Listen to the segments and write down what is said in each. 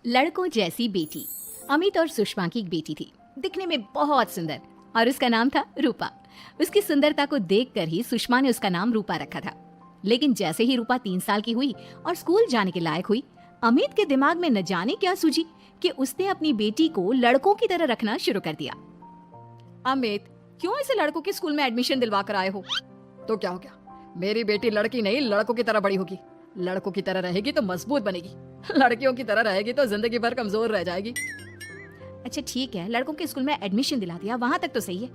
लड़कों जैसी बेटी। अमित और सुषमा की एक बेटी थी, दिखने में बहुत सुंदर, और उसका नाम था रूपा। उसकी सुंदरता को देखकर ही सुषमा ने उसका नाम रूपा रखा था। लेकिन जैसे ही रूपा 3 साल की हुई और स्कूल जाने के लायक हुई, अमित के दिमाग में न जाने क्या सूझी कि उसने अपनी बेटी को लड़कों की तरह रखना शुरू कर दिया। अमित, क्यों इसे लड़कों के स्कूल में एडमिशन दिलवा कर आए हो? तो क्या हो गया, मेरी बेटी लड़की नहीं लड़कों की तरह बड़ी होगी। लड़कों की तरह रहेगी तो मजबूत बनेगी, लड़कियों की तरह रहेगी तो जिंदगी भर कमजोर रह जाएगी। अच्छा ठीक है, लड़कों के स्कूल में एडमिशन दिला दिया, वहां तक तो सही है,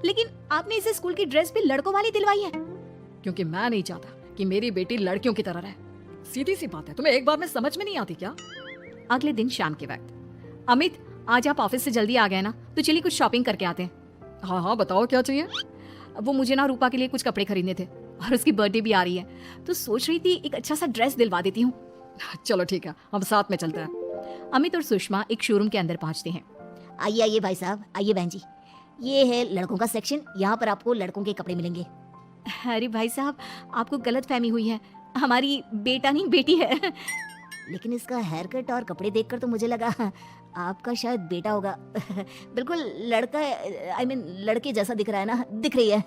लेकिन आपने इसे स्कूल की ड्रेस भी लड़कों वाली दिलवाई है। क्योंकि मैं नहीं चाहता कि मेरी बेटी लड़कियों की तरह रहे। सीधी सी बात है, तुम्हें एक बार में समझ में नहीं आती क्या? अगले दिन शाम के वक्त, अमित आज आप ऑफिस से जल्दी आ गए ना, तो चलिए कुछ शॉपिंग करके आते हैं। हाँ हाँ बताओ, क्या चाहिए? वो मुझे ना रूपा के लिए कुछ कपड़े खरीदने थे, और उसकी बर्थडे भी आ रही है, तो सोच रही थी एक अच्छा सा ड्रेस दिलवा देती हूँ। चलो ठीक है, हम साथ में चलते हैं। अमित और सुषमा एक शोरूम के अंदर पहुंचते हैं। आइए आइए भाई साहब, आइए बहन जी, ये है लड़कों का सेक्शन। यहाँ पर आपको लड़कों के कपड़े मिलेंगे। अरे भाई साहब, आपको गलत फहमी हुई है, हमारी बेटा नहीं बेटी है। लेकिन इसका हेयर कट और कपड़े देखकर तो मुझे लगा आपका शायद बेटा होगा। बिल्कुल लड़का, आई मीन लड़के जैसा दिख रहा है ना, दिख रही है।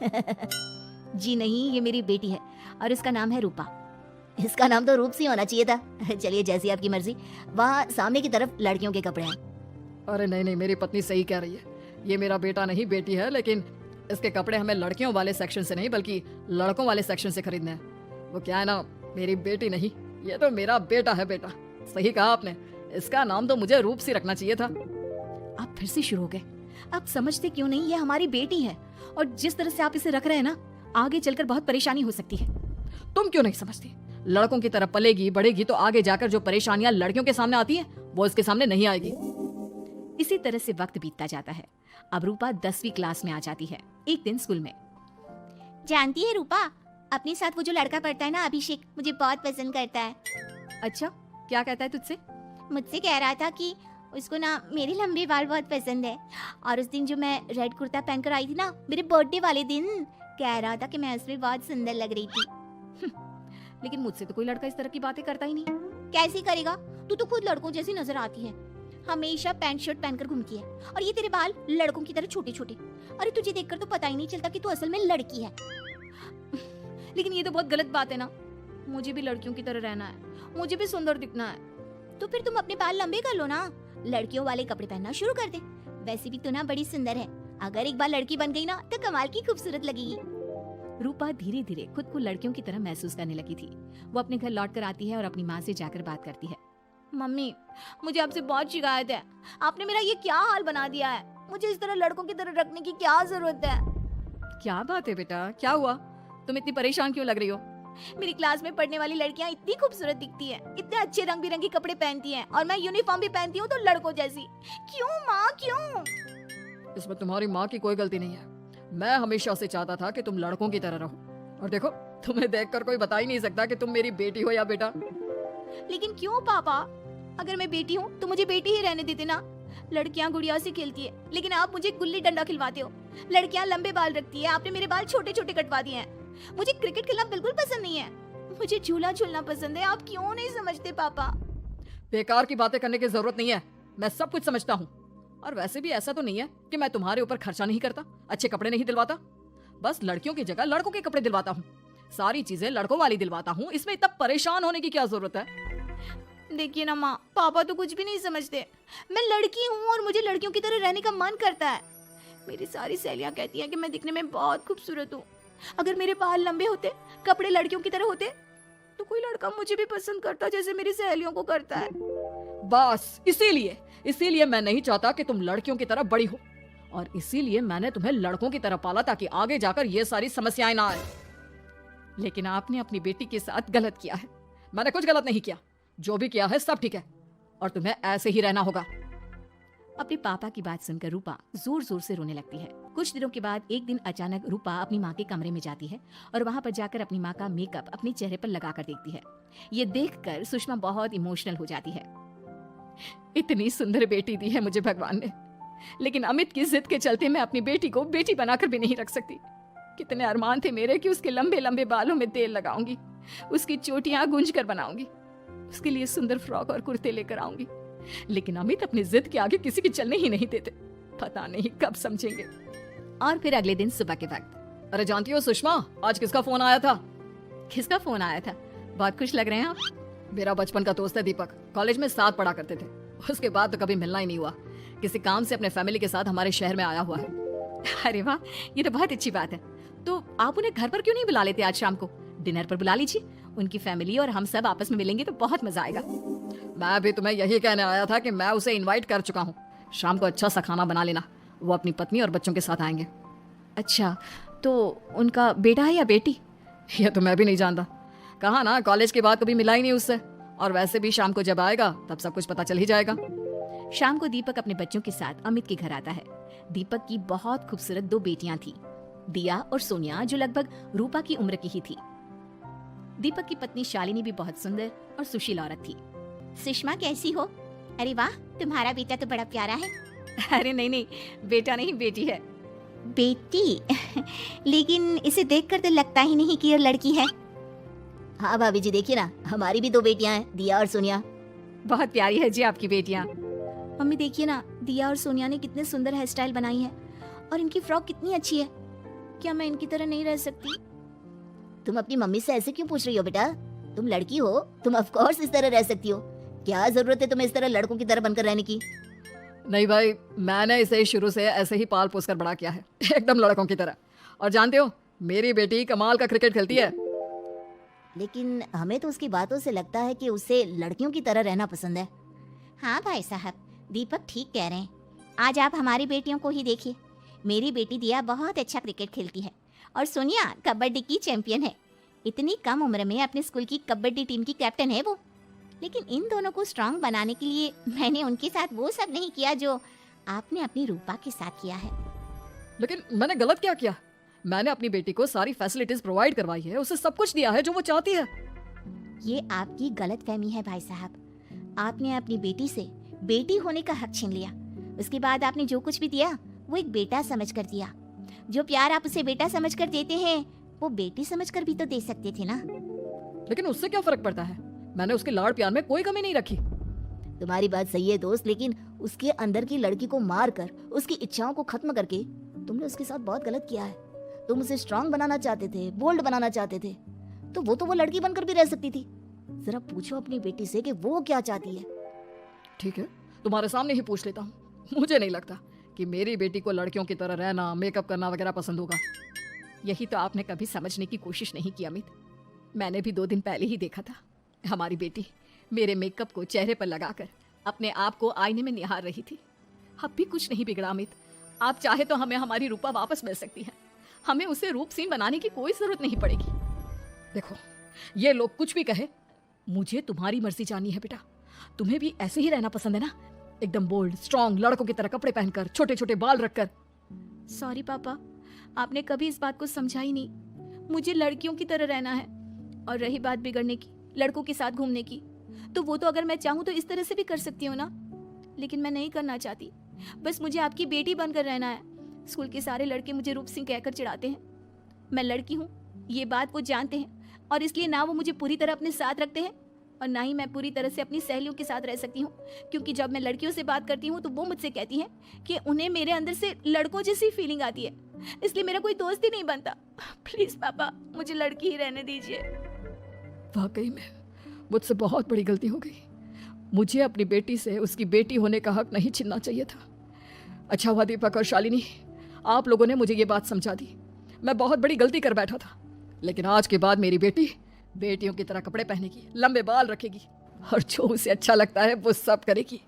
जी नहीं, ये मेरी बेटी है और इसका नाम है रूपा। इसका नाम तो रूप सी होना चाहिए था। चलिए जैसी आपकी मर्जी। वहाँ सामने की तरफ लड़कियों के कपड़े हैं। अरे नहीं नहीं, मेरी पत्नी सही कह रही है, ये मेरा बेटा नहीं बेटी है, लेकिन इसके कपड़े हमें लड़कियों वाले सेक्शन से नहीं बल्कि लड़कों वाले सेक्शन से खरीदने हैं। वो क्या है ना, मेरी बेटी नहीं, ये तो मेरा बेटा है। बेटा सही कहा आपने, इसका नाम तो मुझे रूप सी रखना चाहिए था। आप फिर से शुरू हो गए। आप समझते क्यों नहीं, ये हमारी बेटी है, और जिस तरह से आप इसे रख रहे हैं ना, आगे चलकर बहुत परेशानी हो सकती है। तुम क्यों नहीं समझती? लड़कों की तरह पलेगी बढ़ेगी तो आगे जाकर जो परेशानियां लड़कियों के सामने आती हैं, वो इसके सामने नहीं आएगी। इसी तरह से वक्त बीतता जाता है। अब रूपा 10वीं क्लास में आ जाती है। एक दिन स्कूल में, जानती है रूपा, अपने साथ वो जो लड़का पढ़ता है ना, अभिषेक, मुझे बहुत पसंद करता है। अच्छा क्या कहता है तुझसे? मुझसे कह रहा था कि उसको ना मेरे लंबे बाल बहुत पसंद है, और उस दिन जो मैं रेड कुर्ता पहनकर आई थी ना, मेरे बर्थडे वाले दिन, कह रहा था कि मैं उसमें बहुत सुंदर लग रही थी। लेकिन मुझसे तो कोई लड़का इस तरह की बातें करता ही नहीं। कैसी करेगा, तू तो खुद लड़कों जैसी नजर आती है, हमेशा पैंट शर्ट पहनकर घूमती है, और ये तेरे बाल लड़कों की तरह छोटे छोटे। अरे तुझे देखकर तो पता ही नहीं चलता कि तू असल में लड़की है। लेकिन ये तो बहुत गलत बात है ना, मुझे भी लड़कियों की तरह रहना है, मुझे भी सुंदर दिखना है। तो फिर तुम अपने बाल लंबे कर लो ना, लड़कियों वाले कपड़े पहनना शुरू कर दे। वैसे भी तू ना बड़ी सुंदर है, अगर एक बार लड़की बन गई ना तो कमाल की खूबसूरत लगेगी। रूपा धीरे धीरे खुद को लड़कियों की तरह महसूस करने लगी थी। वो अपने घर लौट कर आती है और अपनी माँ से जाकर बात करती है। मम्मी, मुझे आपसे बहुत शिकायत है, आपने मेरा ये क्या हाल बना दिया है, मुझे इस तरह लड़कों की तरह रखने की क्या जरूरत है। क्या बात है बेटा, क्या हुआ? तुम इतनी परेशान क्यों लग रही हो? मेरी क्लास में पढ़ने वाली लड़कियां इतनी खूबसूरत दिखती हैं, इतने अच्छे रंग बिरंगे कपड़े पहनती हैं, और मैं यूनिफॉर्म भी पहनती हूँ तो लड़कों जैसी। क्यों माँ, क्यों? इसमें तुम्हारी माँ की कोई गलती नहीं है। मैं हमेशा से चाहता था कि तुम लड़कों की तरह रहो, और देखो तुम्हें देखकर कोई बता ही नहीं सकता कि तुम मेरी बेटी हो या बेटा। लेकिन क्यों पापा, अगर मैं बेटी हूँ तो मुझे बेटी ही रहने देते ना। लड़कियां गुड़िया से खेलती है, लेकिन आप मुझे गुल्ली डंडा खिलवाते हो। लड़कियां लंबे बाल रखती है, आपने मेरे बाल छोटे छोटे कटवा दिए हैं। मुझे क्रिकेट खेलना बिल्कुल पसंद नहीं है, मुझे झूला झूलना पसंद है। आप क्यों नहीं समझते पापा? बेकार की बातें करने की जरूरत नहीं है, मैं सब कुछ समझता हूँ। और वैसे भी ऐसा तो नहीं है कि मैं तुम्हारे ऊपर खर्चा नहीं करता, अच्छे कपड़े नहीं दिलवाता, बस लड़कियों की जगह लड़कों के कपड़े दिलवाता हूँ, सारी चीजें लड़कों वाली दिलवाता हूँ। इसमें इतना परेशान होने की क्या जरूरत है? देखिए ना माँ, पापा तो कुछ भी नहीं समझते। मैं लड़की हूँ और मुझे लड़कियों की तरह रहने का मन करता है। मेरी सारी सहेलियां कहती हैं कि मैं दिखने में बहुत खूबसूरत हूँ। अगर मेरे बाल लंबे होते, कपड़े लड़कियों की तरह होते, तो कोई लड़का मुझे भी पसंद करता जैसे मेरी सहेलियों को करता है। बस इसीलिए मैं नहीं चाहता कि तुम लड़कियों की तरह बड़ी हो, और इसीलिए मैंने तुम्हें लड़कों की तरह पाला ताकि आगे जाकर ये सारी समस्याएं ना आए। लेकिन आपने अपनी बेटी के साथ गलत किया है। मैंने कुछ गलत नहीं किया, जो भी किया है सब ठीक है, और तुम्हें ऐसे ही रहना होगा। अपने पापा की बात सुनकर रूपा जोर जोर से रोने लगती है। कुछ दिनों के बाद एक दिन अचानक रूपा अपनी माँ के कमरे में जाती है और वहाँ पर जाकर अपनी माँ का मेकअप अपने चेहरे पर लगा कर देखती है। ये देखकर सुषमा बहुत इमोशनल हो जाती है। इतनी सुंदर बेटी दी है मुझे भगवान ने, लेकिन अमित की जिद के चलते मैं अपनी बेटी को बेटी बनाकर भी नहीं रख सकती। कितने अरमान थे मेरे कि उसके लंबे लंबे बालों में तेल लगाऊंगी, उसकी चोटियां गूंज कर बनाऊंगी, उसके लिए सुंदर फ्रॉक और कुर्ते लेकर आऊंगी, लेकिन अमित अपनी जिद के आगे किसी की चलने ही नहीं देते। पता नहीं कब समझेंगे। और फिर अगले दिन सुबह के वक्त। अरे जानती हो सुषमा, आज किसका फोन आया था? किसका फोन आया था? बहुत खुश लग रहे हैं आप। मेरा बचपन का दोस्त है दीपक, कॉलेज में साथ पढ़ा करते थे। उसके बाद तो कभी मिलना ही नहीं हुआ। किसी काम से अपने फैमिली के साथ हमारे शहर में आया हुआ है। अरे वाह, ये तो बहुत अच्छी बात है। तो आप उन्हें घर पर क्यों नहीं बुला लेते? आज शाम को डिनर पर बुला लीजिए। उनकी फैमिली और हम सब आपस में मिलेंगे तो बहुत मजा आएगा। मैं भी तुम्हें यही कहने आया था कि मैं उसे इनवाइट कर चुका हूँ। शाम को अच्छा सा खाना बना लेना, वो अपनी पत्नी और बच्चों के साथ आएंगे। अच्छा, तो उनका बेटा है या बेटी? ये तो मैं भी नहीं जानता। कहा ना, कॉलेज के बाद कभी मिला ही नहीं उससे। और वैसे भी शाम को जब आएगा तब सब कुछ पता चल ही जाएगा। शाम को दीपक अपने बच्चों के साथ अमित के घर आता है। दीपक की बहुत खूबसूरत 2 बेटियां थी, दिया और सोनिया, जो लगभग रूपा की उम्र की ही थी। दीपक की पत्नी शालिनी भी बहुत सुंदर और सुशील औरत थी। सुषमा कैसी हो? अरे वाह, तुम्हारा बेटा तो बड़ा प्यारा है। अरे नहीं, बेटा नहीं, बेटी है। बेटी? लेकिन इसे देखकर तो लगता ही नहीं कि ये लड़की है। हाँ भाभी जी, देखिए ना, हमारी भी 2 बेटियां हैं, दिया और सोनिया। बहुत प्यारी है जी आपकी बेटियां। मम्मी देखिए ना, दिया और सोनिया ने कितने सुंदर हेयर स्टाइल बनाई है और इनकी फ्रॉक कितनी अच्छी है। क्या मैं इनकी तरह नहीं रह सकती? तुम अपनी मम्मी से ऐसे क्यों पूछ रही हो बेटा? तुम लड़की हो, तुम ऑफ कोर्स इस तरह रह सकती हो। क्या जरूरत है तुम्हें इस तरह लड़कों की तरह बनकर रहने की? नहीं भाई, मैंने इसे शुरू से ऐसे ही पाल पोस कर बड़ा किया है, एकदम लड़कों की तरह। और जानते हो, मेरी बेटी कमाल का क्रिकेट खेलती है। लेकिन हमें तो उसकी बातों से लगता है कि उसे लड़कियों की तरह रहना पसंद है। हाँ भाई साहब, दीपक ठीक कह रहे हैं। आज आप हमारी बेटियों को ही देखिए। मेरी बेटी दिया बहुत अच्छा क्रिकेट खेलती है और सोनिया कबड्डी की चैंपियन है। इतनी कम उम्र में अपने स्कूल की कबड्डी टीम की कैप्टन है वो। लेकिन इन दोनों को स्ट्रांग बनाने के लिए मैंने उनके साथ वो सब नहीं किया जो आपने अपनी रूपा के साथ किया है। लेकिन मैंने गलत क्या किया? मैंने अपनी बेटी को सारी फैसिलिटीज प्रोवाइड करवाई है, उसे सब कुछ दिया है जो वो चाहती है। ये आपकी गलतफहमी है भाई साहब। आपने अपनी बेटी से बेटी होने का हक छीन लिया। उसके बाद आपने जो कुछ भी दिया वो एक बेटा समझकर दिया। जो प्यार आप उसे बेटा समझकर देते हैं वो बेटी समझकर भी तो दे सकते थे ना। लेकिन उससे क्या फर्क पड़ता है? मैंने उसके लाड़ प्यार में कोई कमी नहीं रखी। तुम्हारी बात सही है दोस्त, लेकिन उसके अंदर की लड़की को मार कर उसकी इच्छाओं को खत्म करके तुमने उसके साथ बहुत गलत किया है। तुम उसे स्ट्रांग बनाना चाहते थे, बोल्ड बनाना चाहते थे, तो वो लड़की बनकर भी रह सकती थी। जरा पूछो अपनी बेटी से कि वो क्या चाहती है। ठीक है, तुम्हारे सामने ही पूछ लेता हूँ। मुझे नहीं लगता कि मेरी बेटी को लड़कियों की तरह रहना, मेकअप करना वगैरह पसंद होगा। यही तो आपने कभी समझने की कोशिश नहीं की अमित। मैंने भी 2 दिन पहले ही देखा था, हमारी बेटी मेरे मेकअप को चेहरे पर लगाकर अपने आप को आईने में निहार रही थी। अब भी कुछ नहीं बिगड़ा अमित। आप चाहे तो हमें हमारी रूपा वापस मिल सकती है। हमें उसे रूपसीन बनाने की कोई जरूरत नहीं पड़ेगी। देखो, ये लोग कुछ भी कहे, मुझे तुम्हारी मर्जी जानी है बेटा। तुम्हें भी ऐसे ही रहना पसंद है ना? एकदम बोल्ड, स्ट्रॉन्ग, लड़कों की तरह कपड़े पहनकर, छोटे छोटे बाल रखकर। सॉरी पापा, आपने कभी इस बात को समझा ही नहीं। मुझे लड़कियों की तरह रहना है। और रही बात बिगड़ने की, लड़कों के साथ घूमने की, तो वो तो अगर मैं चाहूँ तो इस तरह से भी कर सकती हूँ ना। लेकिन मैं नहीं करना चाहती। बस मुझे आपकी बेटी बनकर रहना है। स्कूल के सारे लड़के मुझे रूप सिंह कहकर चिढ़ाते हैं। मैं लड़की हूँ, ये बात वो जानते हैं, और इसलिए ना वो मुझे पूरी तरह अपने साथ रखते हैं और ना ही मैं पूरी तरह से अपनी सहेलियों के साथ रह सकती हूँ। क्योंकि जब मैं लड़कियों से बात करती हूँ तो वो मुझसे कहती हैं कि उन्हें मेरे अंदर से लड़कों जैसी फीलिंग आती है, इसलिए मेरा कोई दोस्त ही नहीं बनता। प्लीज पापा, मुझे लड़की ही रहने दीजिए। वाकई में मुझसे बहुत बड़ी गलती हो गई। मुझे अपनी बेटी से उसकी बेटी होने का हक नहीं छीनना चाहिए था। अच्छा हुआ दीपक और शालिनी, आप लोगों ने मुझे ये बात समझा दी। मैं बहुत बड़ी गलती कर बैठा था। लेकिन आज के बाद मेरी बेटी बेटियों की तरह कपड़े पहनेगी, लंबे बाल रखेगी और जो उसे अच्छा लगता है वो सब करेगी।